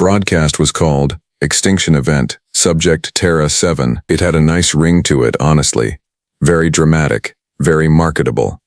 Broadcast was called Extinction Event, Subject Terra 7. It had a nice ring to it, honestly. Very dramatic, very marketable.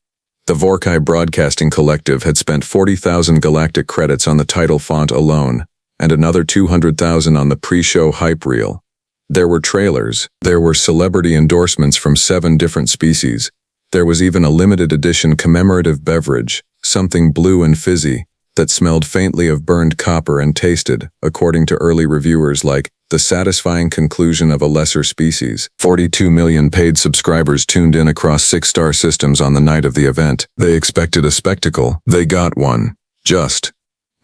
The Vorkai Broadcasting Collective had spent 40,000 galactic credits on the title font alone, and another 200,000 on the pre-show hype reel. There were trailers, there were celebrity endorsements from 7 different species. There was even a limited edition commemorative beverage, something blue and fizzy, that smelled faintly of burned copper and tasted, according to early reviewers, like the satisfying conclusion of a lesser species. 42 million paid subscribers tuned in across 6-star systems on the night of the event. They expected a spectacle. They got one. Just.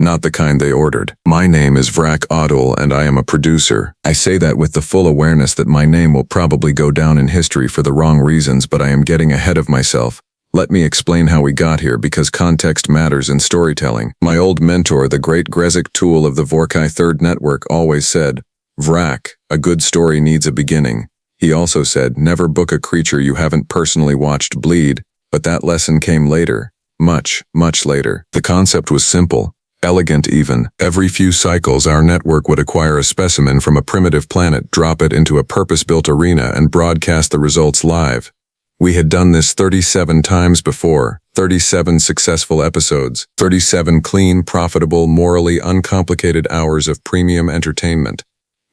Not the kind they ordered. My name is Vrak Odul and I am a producer. I say that with the full awareness that my name will probably go down in history for the wrong reasons, but I am getting ahead of myself. Let me explain how we got here, because context matters in storytelling. My old mentor, the great Grezek Tool of the Vorkai Third Network, always said, Vrak, a good story needs a beginning. He also said, never book a creature you haven't personally watched bleed, but that lesson came later. Much, much later. The concept was simple. Elegant even. Every few cycles our network would acquire a specimen from a primitive planet, drop it into a purpose-built arena, and broadcast the results live. We had done this 37 times before, 37 successful episodes, 37 clean, profitable, morally uncomplicated hours of premium entertainment.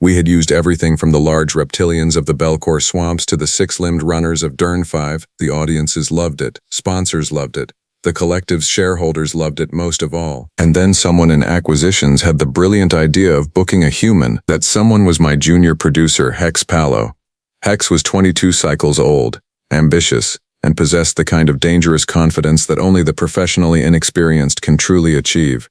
We had used everything from the large reptilians of the Belcor swamps to the 6-limbed runners of Dern 5. The audiences loved it, sponsors loved it. The collective's shareholders loved it most of all. And then someone in acquisitions had the brilliant idea of booking a human. That someone was my junior producer, Hex Palo. Hex was 22 cycles old, ambitious, and possessed the kind of dangerous confidence that only the professionally inexperienced can truly achieve.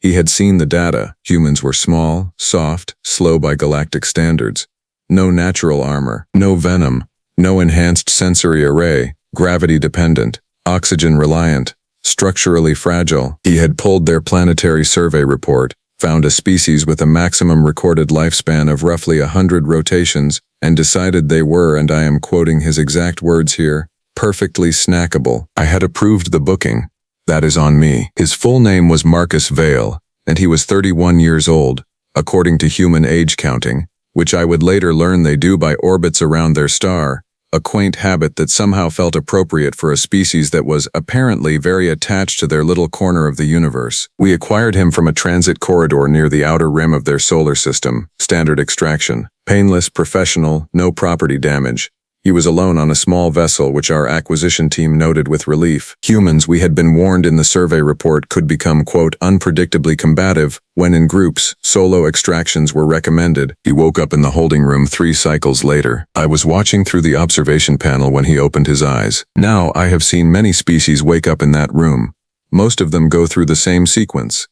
He had seen the data. Humans were small, soft, slow by galactic standards. No natural armor, no venom, no enhanced sensory array, gravity-dependent, oxygen-reliant, structurally fragile. He had pulled their planetary survey report, found a species with a maximum recorded lifespan of roughly 100 rotations, and decided they were, and I am quoting his exact words here, perfectly snackable. I had approved the booking. That is on me. His full name was Marcus Vale, and he was 31 years old, according to human age counting, which I would later learn they do by orbits around their star, a quaint habit that somehow felt appropriate for a species that was apparently very attached to their little corner of the universe. We acquired him from a transit corridor near the outer rim of their solar system, standard extraction, painless, professional, no property damage. He was alone on a small vessel, which our acquisition team noted with relief. Humans, we had been warned in the survey report, could become, quote, unpredictably combative. When in groups, solo extractions were recommended. He woke up in the holding room 3 cycles later. I was watching through the observation panel when he opened his eyes. Now, I have seen many species wake up in that room. Most of them go through the same sequence.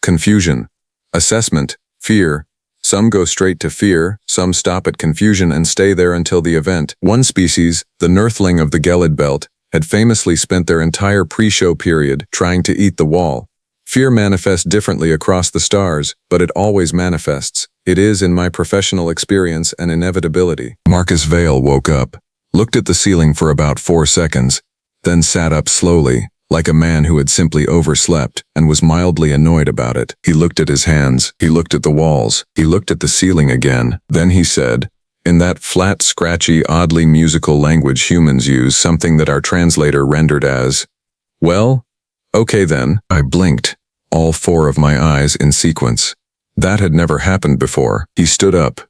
Confusion, assessment, fear. Some go straight to fear, some stop at confusion and stay there until the event. One species, the Nurthling of the Gelid Belt, had famously spent their entire pre-show period trying to eat the wall. Fear manifests differently across the stars, but it always manifests. It is, in my professional experience, an inevitability. Marcus Vale woke up, looked at the ceiling for about 4 seconds, then sat up slowly, like a man who had simply overslept, and was mildly annoyed about it. He looked at his hands, he looked at the walls, he looked at the ceiling again. Then he said, in that flat, scratchy, oddly musical language humans use, something that our translator rendered as, well, okay then. I blinked, all 4 of my eyes in sequence. That had never happened before. He stood up,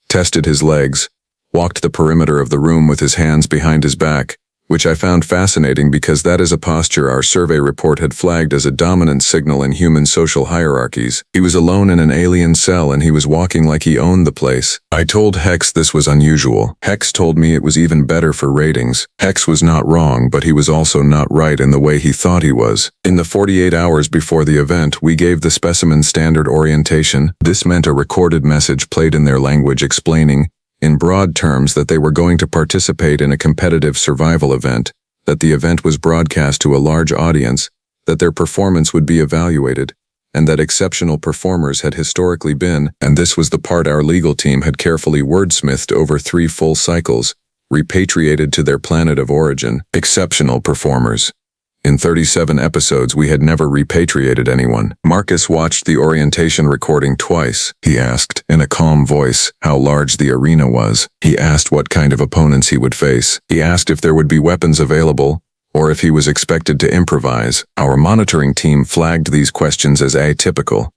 tested his legs, walked the perimeter of the room with his hands behind his back, which I found fascinating because that is a posture our survey report had flagged as a dominant signal in human social hierarchies. He was alone in an alien cell and he was walking like he owned the place. I told Hex this was unusual. Hex told me it was even better for ratings. Hex was not wrong, but he was also not right in the way he thought he was. In the 48 hours before the event, we gave the specimen standard orientation. This meant a recorded message played in their language explaining, in broad terms, that they were going to participate in a competitive survival event, that the event was broadcast to a large audience, that their performance would be evaluated, and that exceptional performers had historically been, and this was the part our legal team had carefully wordsmithed over 3 full cycles, repatriated to their planet of origin. Exceptional performers. In 37 episodes, we had never repatriated anyone. Marcus watched the orientation recording twice. He asked, in a calm voice, how large the arena was. He asked what kind of opponents he would face. He asked if there would be weapons available, or if he was expected to improvise. Our monitoring team flagged these questions as atypical.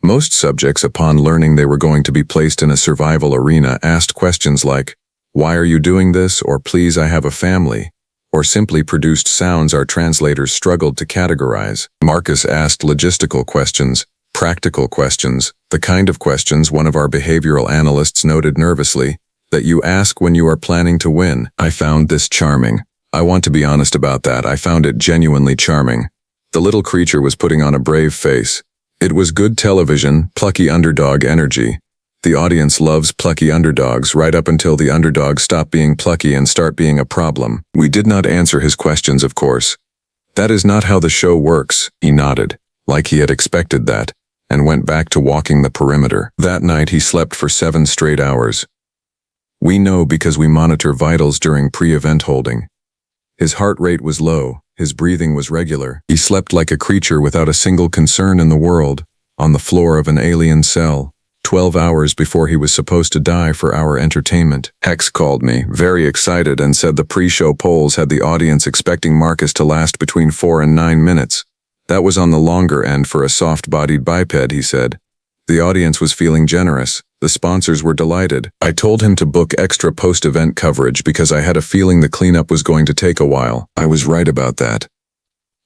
Most subjects, upon learning they were going to be placed in a survival arena, asked questions like, "Why are you doing this?" or "Please, I have a family," or simply produced sounds our translators struggled to categorize. Marcus asked logistical questions, practical questions, the kind of questions one of our behavioral analysts noted nervously, that you ask when you are planning to win. I found this charming. I want to be honest about that. I found it genuinely charming. The little creature was putting on a brave face. It was good television, plucky underdog energy. The audience loves plucky underdogs right up until the underdogs stop being plucky and start being a problem. We did not answer his questions, of course. That is not how the show works. He nodded, like he had expected that, and went back to walking the perimeter. That night he slept for 7 straight hours. We know because we monitor vitals during pre-event holding. His heart rate was low. His breathing was regular. He slept like a creature without a single concern in the world, on the floor of an alien cell, 12 hours before he was supposed to die for our entertainment. Hex called me, very excited, and said the pre-show polls had the audience expecting Marcus to last between 4 and 9 minutes. That was on the longer end for a soft-bodied biped, he said. The audience was feeling generous. The sponsors were delighted. I told him to book extra post-event coverage because I had a feeling the cleanup was going to take a while. I was right about that.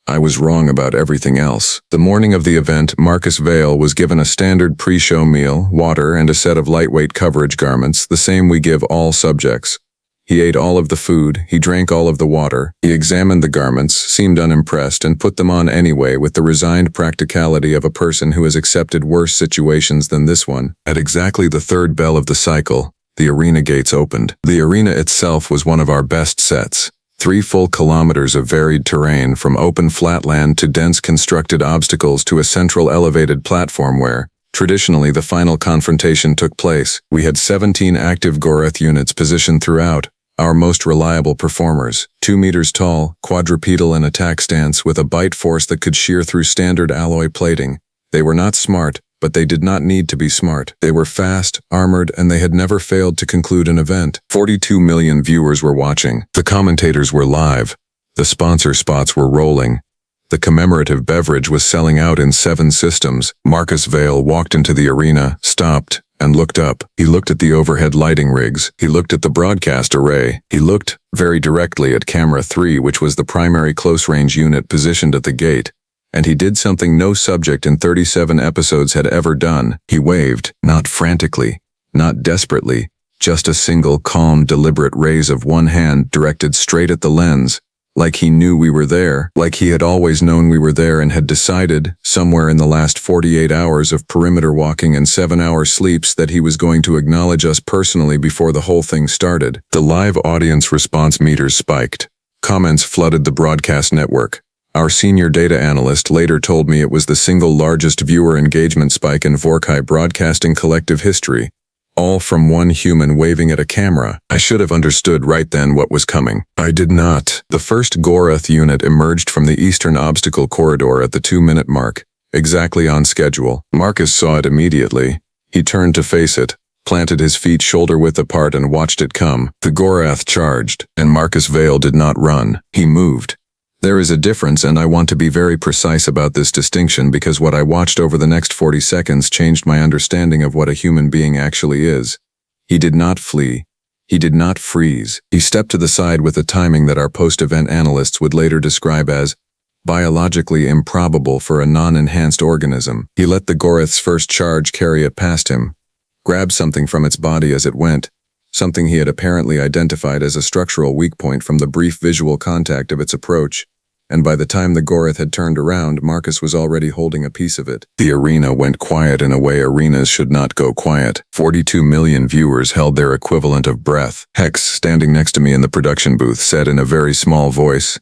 I was wrong about everything else. The morning of the event, Marcus Vale was given a standard pre-show meal, water, and a set of lightweight coverage garments, the same we give all subjects. He ate all of the food, he drank all of the water, he examined the garments, seemed unimpressed, and put them on anyway with the resigned practicality of a person who has accepted worse situations than this one. At exactly the 3rd bell of the cycle, the arena gates opened. The arena itself was one of our best sets. 3 full kilometers of varied terrain, from open flatland to dense constructed obstacles to a central elevated platform where, traditionally, the final confrontation took place. We had 17 active Goreth units positioned throughout. Our most reliable performers, 2 meters tall, quadrupedal in attack stance with a bite force that could shear through standard alloy plating. They were not smart, but they did not need to be smart. They were fast, armored, and they had never failed to conclude an event. 42 million viewers were watching. The commentators were live. The sponsor spots were rolling. The commemorative beverage was selling out in 7 systems. Marcus Vale walked into the arena, stopped, and looked up. He looked at the overhead lighting rigs. He looked at the broadcast array. He looked, very directly, at Camera 3, which was the primary close-range unit positioned at the gate. And he did something no subject in 37 episodes had ever done. He waved, not frantically, not desperately, just a single, calm, deliberate raise of one hand directed straight at the lens. Like he knew we were there, like he had always known we were there and had decided, somewhere in the last 48 hours of perimeter walking and 7-hour sleeps, that he was going to acknowledge us personally before the whole thing started. The live audience response meters spiked. Comments flooded the broadcast network. Our senior data analyst later told me it was the single largest viewer engagement spike in Vorkai broadcasting collective history. All from one human waving at a camera. I should have understood right then what was coming. I did not. The first Goreth unit emerged from the eastern obstacle corridor at the 2-minute mark, exactly on schedule. Marcus saw it immediately. He turned to face it, planted his feet shoulder-width apart and watched it come. The Goreth charged, and Marcus Vale did not run. He moved. There is a difference, and I want to be very precise about this distinction because what I watched over the next 40 seconds changed my understanding of what a human being actually is. He did not flee. He did not freeze. He stepped to the side with a timing that our post-event analysts would later describe as biologically improbable for a non-enhanced organism. He let the Goreth's first charge carry it past him, grabbed something from its body as it went, something he had apparently identified as a structural weak point from the brief visual contact of its approach, and by the time the Goreth had turned around, Marcus was already holding a piece of it. The arena went quiet in a way arenas should not go quiet. 42 million viewers held their equivalent of breath. Hex, standing next to me in the production booth, said in a very small voice,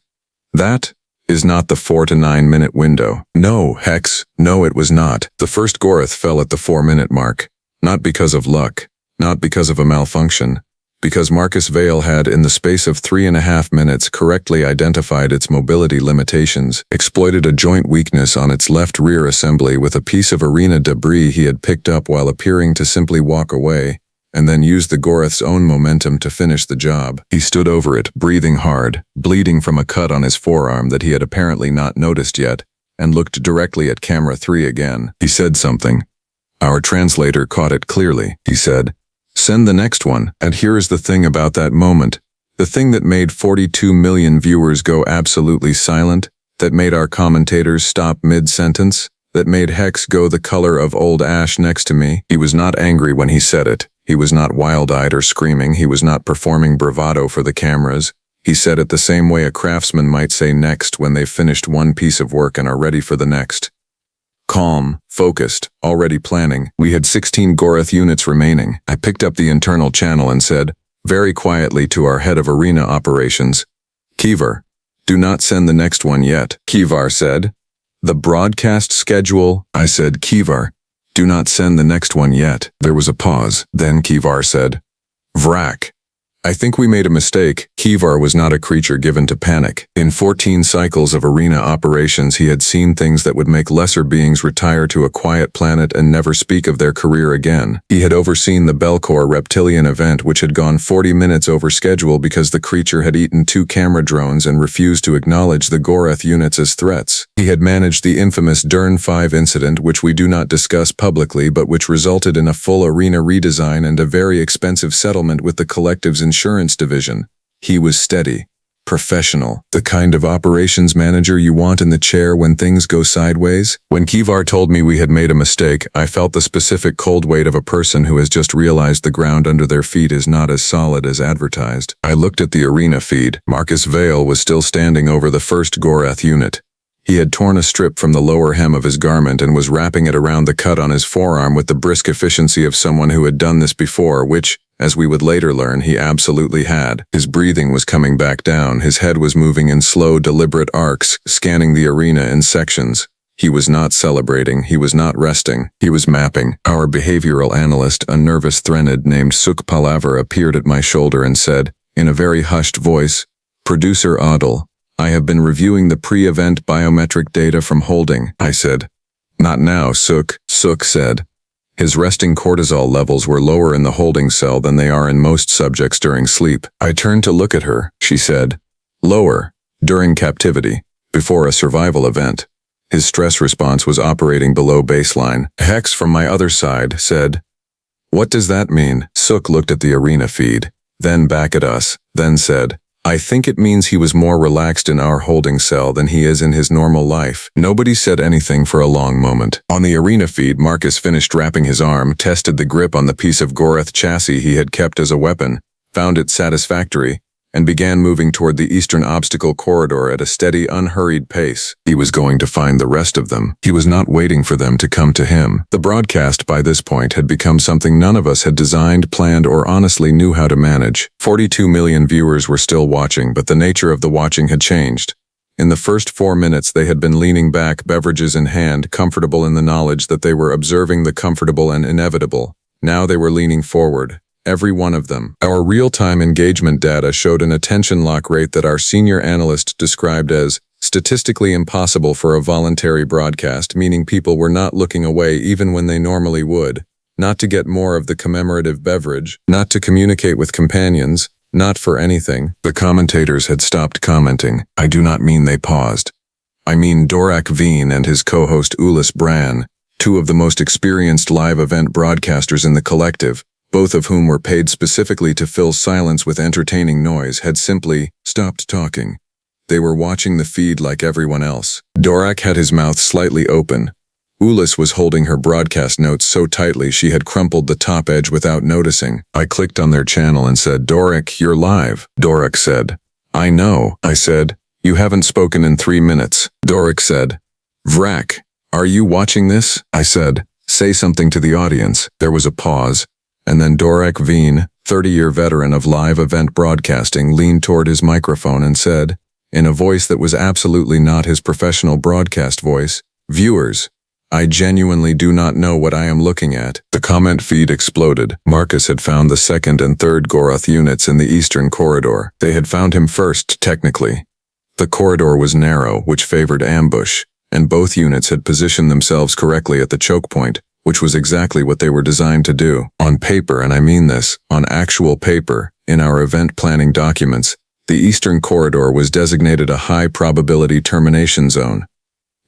"That is not the 4 to 9 minute window." No, Hex, no it was not. The first Goreth fell at the 4-minute mark. Not because of luck. Not because of a malfunction, because Marcus Vale had, in the space of 3.5 minutes, correctly identified its mobility limitations, exploited a joint weakness on its left rear assembly with a piece of arena debris he had picked up while appearing to simply walk away, and then used the Goreth's own momentum to finish the job. He stood over it, breathing hard, bleeding from a cut on his forearm that he had apparently not noticed yet, and looked directly at camera 3 again. He said something. Our translator caught it clearly. He said, "Send the next one." And here is the thing about that moment. The thing that made 42 million viewers go absolutely silent, that made our commentators stop mid-sentence, that made Hex go the color of old ash next to me. He was not angry when he said it. He was not wild-eyed or screaming. He was not performing bravado for the cameras. He said it the same way a craftsman might say next when they've finished one piece of work and are ready for the next. Calm, focused, already planning. We had 16 Goreth units remaining. I picked up the internal channel and said, very quietly to our head of arena operations, "Kivar, do not send the next one yet." Kivar said, "The broadcast schedule." I said, "Kivar, do not send the next one yet." There was a pause. Then Kivar said, "Vrak. I think we made a mistake." Kivar was not a creature given to panic. In 14 cycles of arena operations, he had seen things that would make lesser beings retire to a quiet planet and never speak of their career again. He had overseen the Belcor reptilian event, which had gone 40 minutes over schedule because the creature had eaten 2 camera drones and refused to acknowledge the Goreth units as threats. He had managed the infamous Dern 5 incident, which we do not discuss publicly, but which resulted in a full arena redesign and a very expensive settlement with the collective's insurance division. He was steady, professional, the kind of operations manager you want in the chair when things go sideways. When Kivar told me we had made a mistake, I felt the specific cold weight of a person who has just realized the ground under their feet is not as solid as advertised. I looked at the arena feed. Marcus Vale was still standing over the first Goreth unit. He had torn a strip from the lower hem of his garment and was wrapping it around the cut on his forearm with the brisk efficiency of someone who had done this before, which, as we would later learn, he absolutely had. His breathing was coming back down. His head was moving in slow, deliberate arcs, scanning the arena in sections. He was not celebrating. He was not resting. He was mapping. Our behavioral analyst, a nervous threnid named Suk Palaver, appeared at my shoulder and said, in a very hushed voice, "Producer Adel, I have been reviewing the pre-event biometric data from Holding." I said, "Not now, Suk." Suk said, "His resting cortisol levels were lower in the holding cell than they are in most subjects during sleep." I turned to look at her. She said, "Lower, during captivity, before a survival event. His stress response was operating below baseline." Hex from my other side said, "What does that mean?" Suk looked at the arena feed, then back at us, then said, "I think it means he was more relaxed in our holding cell than he is in his normal life." Nobody said anything for a long moment. On the arena feed, Marcus finished wrapping his arm, tested the grip on the piece of Goreth chassis he had kept as a weapon, found it satisfactory, and began moving toward the eastern obstacle corridor at a steady, unhurried pace. He was going to find the rest of them. He was not waiting for them to come to him. The broadcast by this point had become something none of us had designed, planned, or honestly knew how to manage. 42 million viewers were still watching, but the nature of the watching had changed. In the first 4 minutes they had been leaning back, beverages in hand, comfortable in the knowledge that they were observing the comfortable and inevitable. Now they were leaning forward. Every one of them. Our real-time engagement data showed an attention lock rate that our senior analyst described as statistically impossible for a voluntary broadcast, meaning people were not looking away even when they normally would, not to get more of the commemorative beverage, not to communicate with companions, not for anything. The commentators had stopped commenting. I do not mean they paused. I mean Dorak Veen and his co-host Ulis Bran, 2 of the most experienced live event broadcasters in the collective, both of whom were paid specifically to fill silence with entertaining noise, had simply stopped talking. They were watching the feed like everyone else. Dorak had his mouth slightly open. Ulis was holding her broadcast notes so tightly she had crumpled the top edge without noticing. I clicked on their channel and said, "Dorak, you're live." Dorak said, "I know." I said, "You haven't spoken in 3 minutes." Dorak said, "Vrak, are you watching this?" I said, "Say something to the audience." There was a pause. And then Dorak Veen, 30-year veteran of live event broadcasting, leaned toward his microphone and said, in a voice that was absolutely not his professional broadcast voice, "Viewers, I genuinely do not know what I am looking at. The comment feed exploded. Marcus had found the second and third Goroth units in the eastern corridor. They had found him first, technically. The corridor was narrow, which favored ambush, and both units had positioned themselves correctly at the choke point, which was exactly what they were designed to do. On paper, and I mean this, on actual paper, in our event planning documents, the eastern corridor was designated a high-probability termination zone.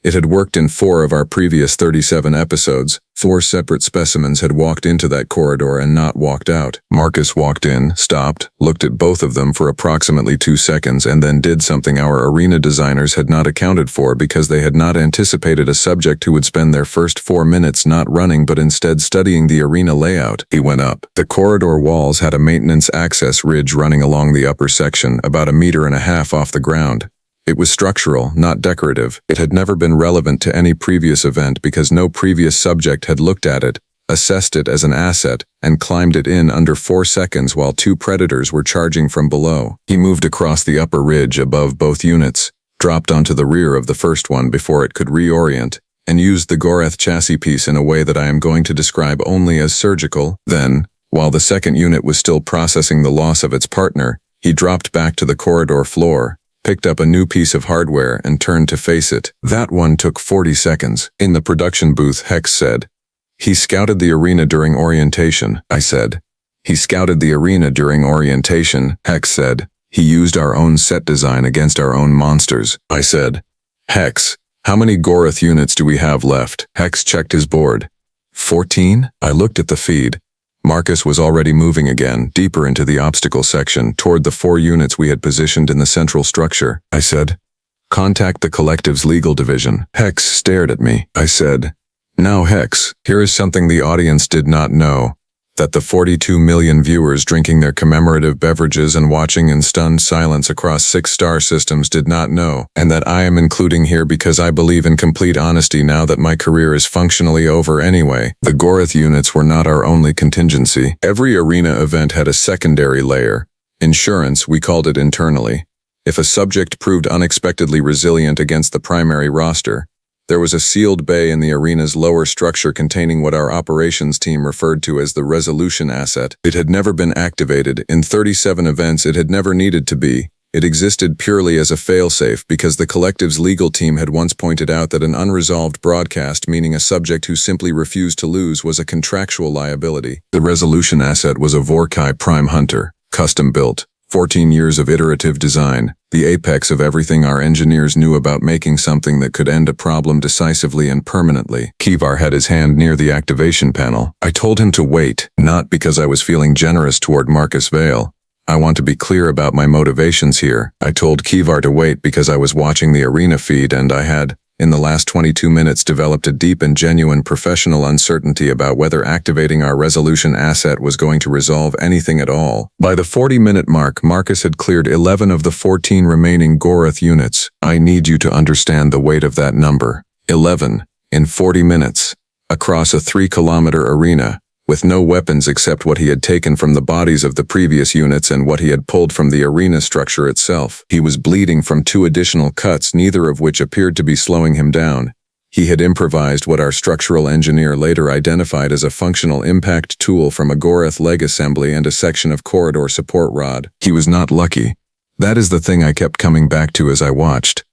It had worked in 4 of our previous 37 episodes. 4 separate specimens had walked into that corridor and not walked out. Marcus walked in, stopped, looked at both of them for approximately 2 seconds, and then did something our arena designers had not accounted for because they had not anticipated a subject who would spend their first 4 minutes not running but instead studying the arena layout. He went up. The corridor walls had a maintenance access ridge running along the upper section, about 1.5 meters off the ground. It was structural, not decorative. It had never been relevant to any previous event because no previous subject had looked at it, assessed it as an asset, and climbed it in under 4 seconds while 2 predators were charging from below. He moved across the upper ridge above both units, dropped onto the rear of the first one before it could reorient, and used the Goroth chassis piece in a way that I am going to describe only as surgical. Then, while the second unit was still processing the loss of its partner, he dropped back to the corridor floor, picked up a new piece of hardware and turned to face it. That one took 40 seconds. In the production booth, Hex said, "He scouted the arena during orientation," I said. "He scouted the arena during orientation," Hex said. "He used our own set design against our own monsters," I said. "Hex, how many Goroth units do we have left?" Hex checked his board. 14? I looked at the feed. Marcus was already moving again, deeper into the obstacle section, toward the 4 units we had positioned in the central structure. I said, "Contact the collective's legal division." Hex stared at me. I said, "Now Hex, here is something the audience did not know, that the 42 million viewers drinking their commemorative beverages and watching in stunned silence across 6 star systems did not know, and that I am including here because I believe in complete honesty now that my career is functionally over anyway. The Goroth units were not our only contingency. Every arena event had a secondary layer. Insurance, we called it internally. If a subject proved unexpectedly resilient against the primary roster, there was a sealed bay in the arena's lower structure containing what our operations team referred to as the resolution asset. It had never been activated. In 37 events, it had never needed to be. It existed purely as a failsafe because the collective's legal team had once pointed out that an unresolved broadcast, meaning a subject who simply refused to lose, was a contractual liability. The resolution asset was a Vorkai Prime Hunter, custom-built. 14 years of iterative design, the apex of everything our engineers knew about making something that could end a problem decisively and permanently. Kivar had his hand near the activation panel. I told him to wait, not because I was feeling generous toward Marcus Vale. I want to be clear about my motivations here. I told Kivar to wait because I was watching the arena feed and I had, in the last 22 minutes, developed a deep and genuine professional uncertainty about whether activating our resolution asset was going to resolve anything at all. By the 40-minute mark, Marcus had cleared 11 of the 14 remaining Goroth units. I need you to understand the weight of that number. 11, in 40 minutes, across a 3-kilometer arena, with no weapons except what he had taken from the bodies of the previous units and what he had pulled from the arena structure itself. He was bleeding from 2 additional cuts, neither of which appeared to be slowing him down. He had improvised what our structural engineer later identified as a functional impact tool from a Goroth leg assembly and a section of corridor support rod. He was not lucky. That is the thing I kept coming back to as I watched.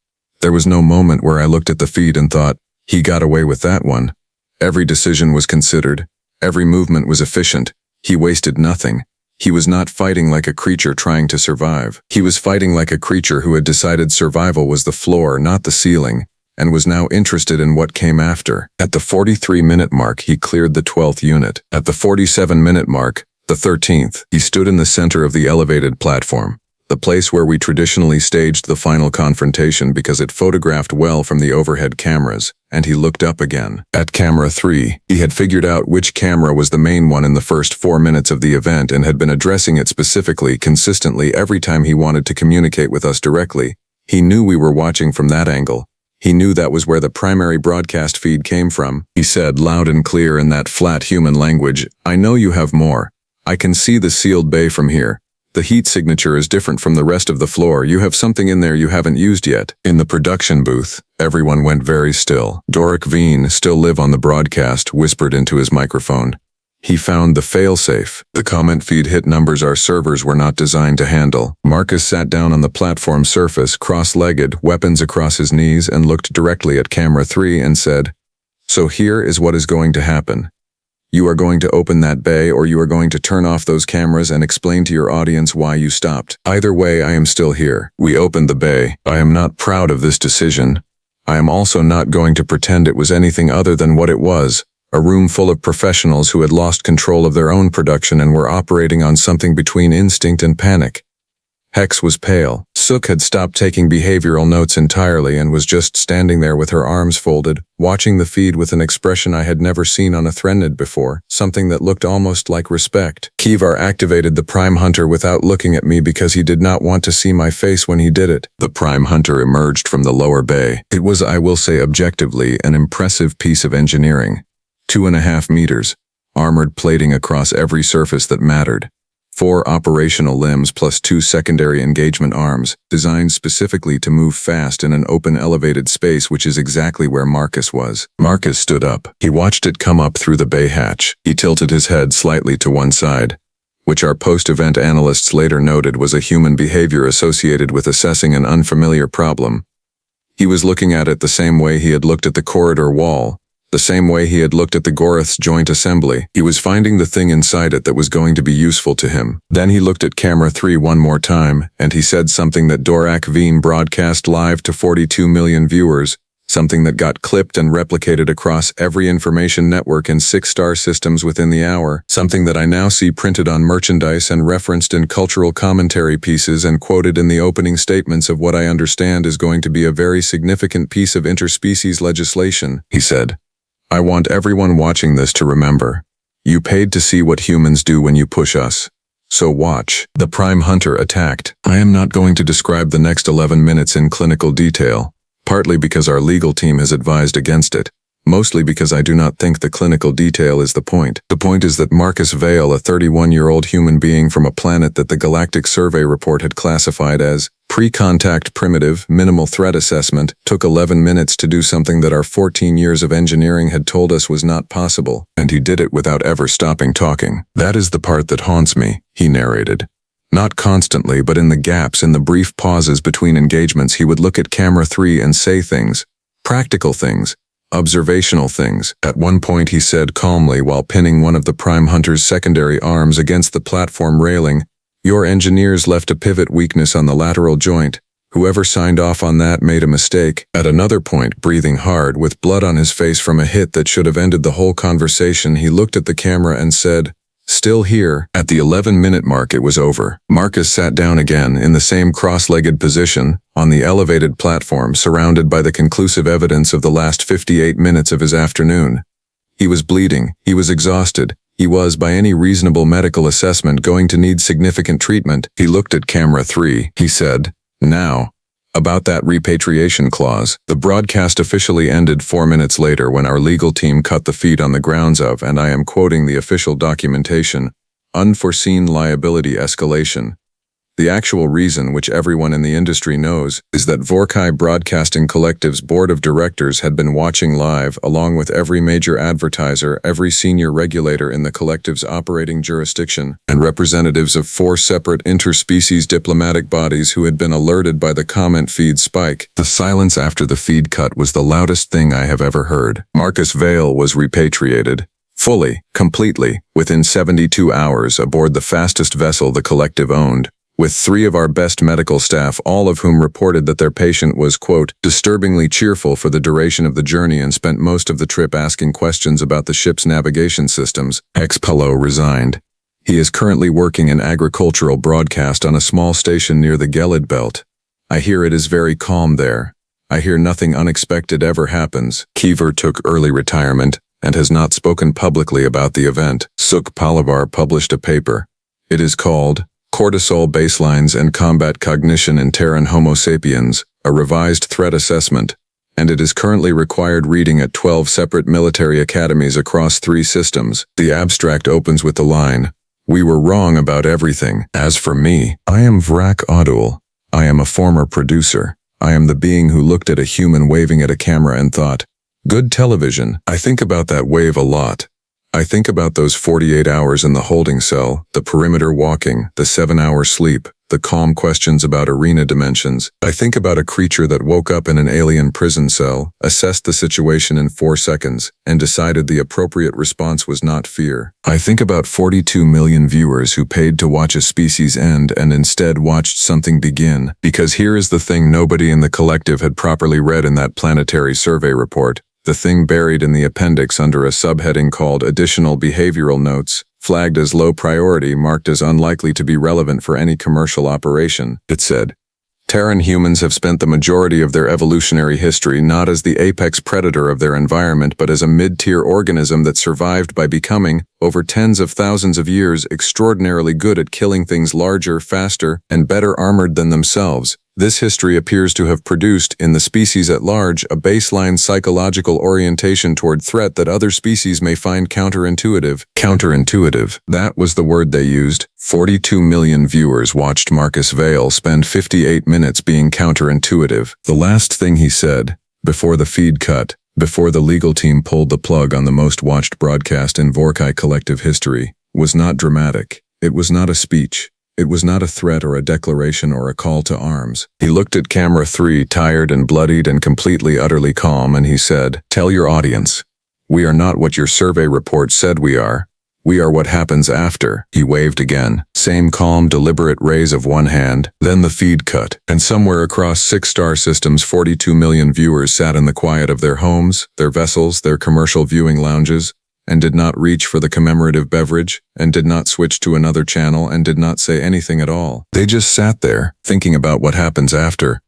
There was no moment where I looked at the feed and thought, he got away with that one. Every decision was considered. Every movement was efficient. He wasted nothing. He was not fighting like a creature trying to survive. He was fighting like a creature who had decided survival was the floor, not the ceiling, and was now interested in what came after. At the 43-minute mark, he cleared the 12th unit. At the 47-minute mark, the 13th, he stood in the center of the elevated platform, the place where we traditionally staged the final confrontation because it photographed well from the overhead cameras, and he looked up again. At camera 3, he had figured out which camera was the main one in the first 4 minutes of the event and had been addressing it specifically, consistently every time he wanted to communicate with us directly. He knew we were watching from that angle. He knew that was where the primary broadcast feed came from. He said loud and clear in that flat human language, "I know you have more. I can see the sealed bay from here. The heat signature is different from the rest of the floor. You have something in there you haven't used yet." In the production booth, everyone went very still. Doric Veen, still live on the broadcast, whispered into his microphone. "He found the failsafe. The comment feed hit numbers our servers were not designed to handle." Marcus sat down on the platform surface, cross-legged, weapons across his knees, and looked directly at camera 3 and said, "So here is what is going to happen. You are going to open that bay, or you are going to turn off those cameras and explain to your audience why you stopped. Either way, I am still here." We opened the bay. I am not proud of this decision. I am also not going to pretend it was anything other than what it was. A room full of professionals who had lost control of their own production and were operating on something between instinct and panic. Hex was pale. Sook had stopped taking behavioral notes entirely and was just standing there with her arms folded, watching the feed with an expression I had never seen on a Threnid before, something that looked almost like respect. Kivar activated the Prime Hunter without looking at me because he did not want to see my face when he did it. The Prime Hunter emerged from the lower bay. It was, I will say objectively, an impressive piece of engineering. 2.5 meters, armored plating across every surface that mattered. 4 operational limbs plus 2 secondary engagement arms, designed specifically to move fast in an open elevated space, which is exactly where Marcus was. Marcus stood up. He watched it come up through the bay hatch. He tilted his head slightly to one side, which our post-event analysts later noted was a human behavior associated with assessing an unfamiliar problem. He was looking at it the same way he had looked at the corridor wall, the same way he had looked at the Gorath's joint assembly. He was finding the thing inside it that was going to be useful to him. Then he looked at camera 3 one more time, and he said something that Doric Veen broadcast live to 42 million viewers, something that got clipped and replicated across every information network in 6-star systems within the hour, something that I now see printed on merchandise and referenced in cultural commentary pieces and quoted in the opening statements of what I understand is going to be a very significant piece of interspecies legislation. He said, "I want everyone watching this to remember, you paid to see what humans do when you push us. So watch." The Prime Hunter attacked. I am not going to describe the next 11 minutes in clinical detail, partly because our legal team has advised against it, mostly because I do not think the clinical detail is the point. The point is that Marcus Vale, a 31-year-old human being from a planet that the Galactic Survey report had classified as pre-contact primitive, minimal threat assessment, took 11 minutes to do something that our 14 years of engineering had told us was not possible, and he did it without ever stopping talking. That is the part that haunts me, he narrated. Not constantly, but in the gaps, in the brief pauses between engagements, he would look at camera 3 and say things, practical things, observational things. At one point he said calmly while pinning one of the Prime Hunter's secondary arms against the platform railing, "Your engineers left a pivot weakness on the lateral joint. Whoever signed off on that made a mistake." At another point, breathing hard, with blood on his face from a hit that should have ended the whole conversation, he looked at the camera and said, "Still here." At the 11-minute mark it was over. Marcus sat down again, in the same cross-legged position, on the elevated platform, surrounded by the conclusive evidence of the last 58 minutes of his afternoon. He was bleeding, he was exhausted, he was, by any reasonable medical assessment, going to need significant treatment. He looked at camera 3, he said, "Now, about that repatriation clause." The broadcast officially ended 4 minutes later when our legal team cut the feed on the grounds of, and I am quoting the official documentation, "unforeseen liability escalation." The actual reason, which everyone in the industry knows, is that Vorkai Broadcasting Collective's board of directors had been watching live, along with every major advertiser, every senior regulator in the collective's operating jurisdiction, and representatives of 4 separate interspecies diplomatic bodies who had been alerted by the comment feed spike. The silence after the feed cut was the loudest thing I have ever heard. Marcus Vale was repatriated. Fully, completely, within 72 hours aboard the fastest vessel the collective owned, with 3 of our best medical staff, all of whom reported that their patient was, quote, disturbingly cheerful for the duration of the journey and spent most of the trip asking questions about the ship's navigation systems. Ex-Pello resigned. He is currently working in agricultural broadcast on a small station near the Gelid Belt. I hear it is very calm there. I hear nothing unexpected ever happens. Kivar took early retirement and has not spoken publicly about the event. Suk Palavar published a paper. It is called Cortisol Baselines and Combat Cognition in Terran Homo Sapiens, a revised threat assessment, and it is currently required reading at 12 separate military academies across 3 systems. The abstract opens with the line, We were wrong about everything. As for me, I am Vrak Odul. I am a former producer. I am the being who looked at a human waving at a camera and thought, good television. I think about that wave a lot. I think about those 48 hours in the holding cell, the perimeter walking, the 7-hour sleep, the calm questions about arena dimensions. I think about a creature that woke up in an alien prison cell, assessed the situation in 4 seconds, and decided the appropriate response was not fear. I think about 42 million viewers who paid to watch a species end and instead watched something begin. Because here is the thing nobody in the collective had properly read in that planetary survey report. The thing buried in the appendix under a subheading called Additional Behavioral Notes, flagged as low priority, marked as unlikely to be relevant for any commercial operation. It said, Terran humans have spent the majority of their evolutionary history not as the apex predator of their environment but as a mid-tier organism that survived by becoming, over tens of thousands of years, extraordinarily good at killing things larger, faster, and better armored than themselves. This history appears to have produced, in the species at large, a baseline psychological orientation toward threat that other species may find counterintuitive. Counterintuitive. That was the word they used. 42 million viewers watched Marcus Vale spend 58 minutes being counterintuitive. The last thing he said, before the feed cut, before the legal team pulled the plug on the most watched broadcast in Vorkai collective history, was not dramatic. It was not a speech. It was not a threat or a declaration or a call to arms. He looked at camera 3, tired and bloodied and completely utterly calm, and he said, tell your audience, we are not what your survey report said we are. We are what happens after. He waved again. Same calm, deliberate raise of one hand. Then the feed cut. And somewhere across 6 star systems, 42 million viewers sat in the quiet of their homes, their vessels, their commercial viewing lounges, and did not reach for the commemorative beverage, and did not switch to another channel, and did not say anything at all. They just sat there, thinking about what happens after.